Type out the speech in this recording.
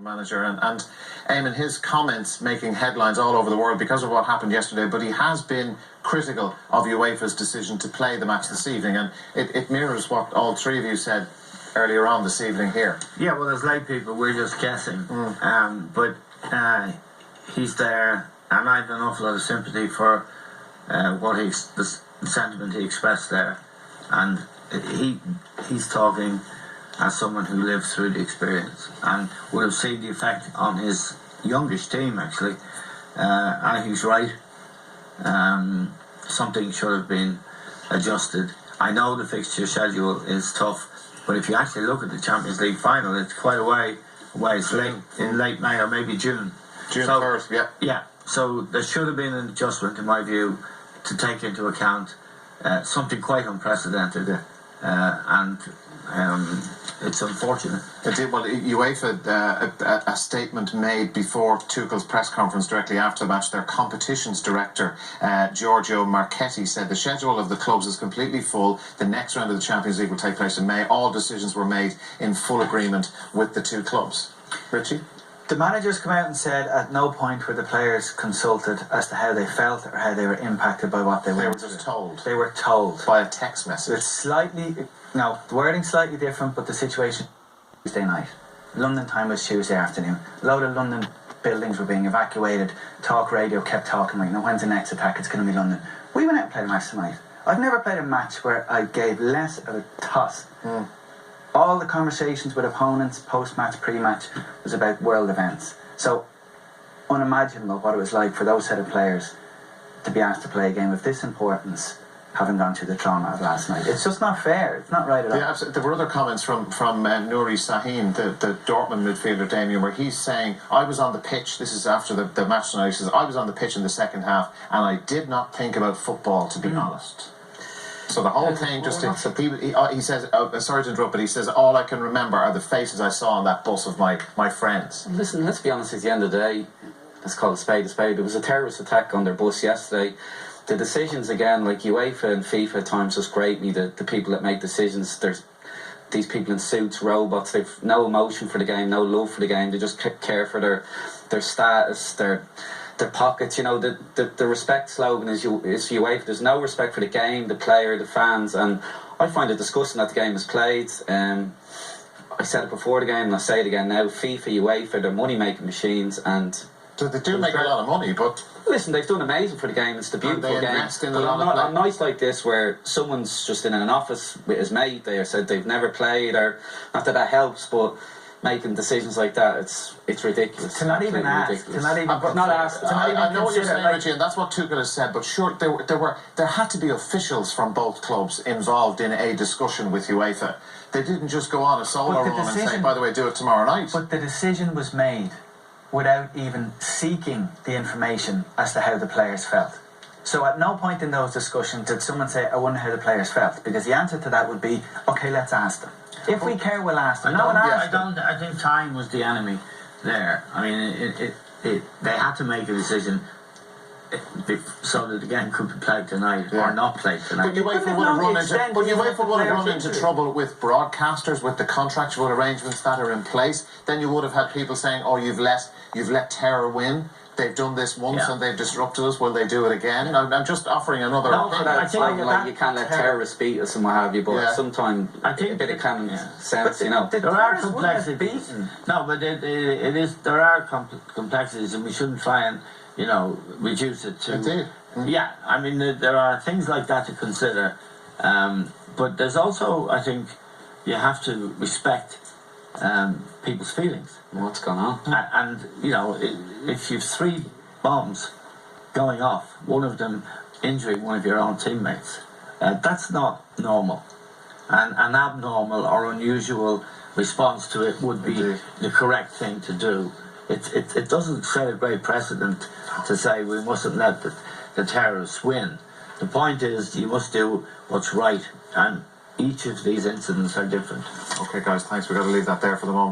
manager, and Eamon, his comments making headlines all over the world because of what happened yesterday, but he has been critical of UEFA's decision to play the match this evening, and it mirrors what all three of you said earlier on this evening here. Yeah, well, as lay people, we're just guessing. But he's there, and I have an awful lot of sympathy for the sentiment he expressed there. And he's talking as someone who lived through the experience and would have seen the effect on his youngish team, actually. And he's right. Something should have been adjusted. I know the fixture schedule is tough, but if you actually look at the Champions League final, it's quite a way away. It's in late May or maybe June. June 1st, yeah. Yeah, so there should have been an adjustment, in my view, to take into account something quite unprecedented, and it's unfortunate. Well, UEFA, a statement made before Tuchel's press conference directly after the match, their competitions director, Giorgio Marchetti, said the schedule of the clubs is completely full. The next round of the Champions League will take place in May. All decisions were made in full agreement with the two clubs. Richie? The managers come out and said at no point were the players consulted as to how they felt or how they were impacted by what they went through. They were just told. They were told. By a text message. It's the wording's slightly different, but the situation Tuesday night. London time was Tuesday afternoon. A load of London buildings were being evacuated. Talk radio kept talking like, when's the next attack? It's going to be London. We went out and played a match tonight. I've never played a match where I gave less of a toss. All the conversations with opponents, post-match, pre-match, was about world events. So, unimaginable what it was like for those set of players to be asked to play a game of this importance, having gone through the trauma of last night. It's just not fair. It's not right at all. Yeah, there were other comments from Nouri Sahin, the Dortmund midfielder, Damien, where he's saying, I was on the pitch, this is after the match tonight, he says, I was on the pitch in the second half, and I did not think about football, to be honest. So the whole thing just... He says, sorry to interrupt, but he says, all I can remember are the faces I saw on that bus of my friends. Listen, let's be honest, at the end of the day, let's call a spade a spade. There was a terrorist attack on their bus yesterday. The decisions, again, like UEFA and FIFA at times just grate me, the people that make decisions. There's these people in suits, robots, they've no emotion for the game, no love for the game. They just care for their status, their pockets. The respect slogan is UEFA. There's no respect for the game, the player, the fans, and I find it disgusting that the game is played. I said it before the game and I say it again now, FIFA, UEFA, they're money making machines, and so they do make a lot of money, but listen, they've done amazing for the game. It's the beautiful game. On nights like this where someone's just in an office with his mate, they said they've never played, or not that helps, but making decisions like that, it's ridiculous. To not even ask, to not even ask. I know what you're saying, Richie, and that's what Tuchel has said. But sure, there had to be officials from both clubs involved in a discussion with UEFA. They didn't just go on a solo run and say, by the way, do it tomorrow night. But the decision was made without even seeking the information as to how the players felt. So at no point in those discussions did someone say, I wonder how the players felt, because the answer to that would be, okay, let's ask them. If we care, we'll ask them. I think time was the enemy there. I mean, they had to make a decision so that the game could be played tonight or not played tonight. But UEFA would have run into trouble with broadcasters, with the contractual arrangements that are in place. Then you would have had people saying, oh, you've let terror win. They've done this once and they've disrupted us. Will they do it again? I'm just offering another opinion. I think you can't let terrorists beat us and what have you, but sometimes I think a bit of common sense, There are complexities. No, but there are complexities, and we shouldn't try and reduce it to. Indeed. Yeah, I mean there are things like that to consider, but there's also, I think, you have to respect people's feelings. What's going on? And if you've 3 bombs going off, one of them injuring one of your own teammates, that's not normal. And an abnormal or unusual response to it would be the correct thing to do. It doesn't set a great precedent to say we mustn't let the terrorists win. The point is you must do what's right, and each of these incidents are different. Okay, guys, thanks. We've got to leave that there for the moment.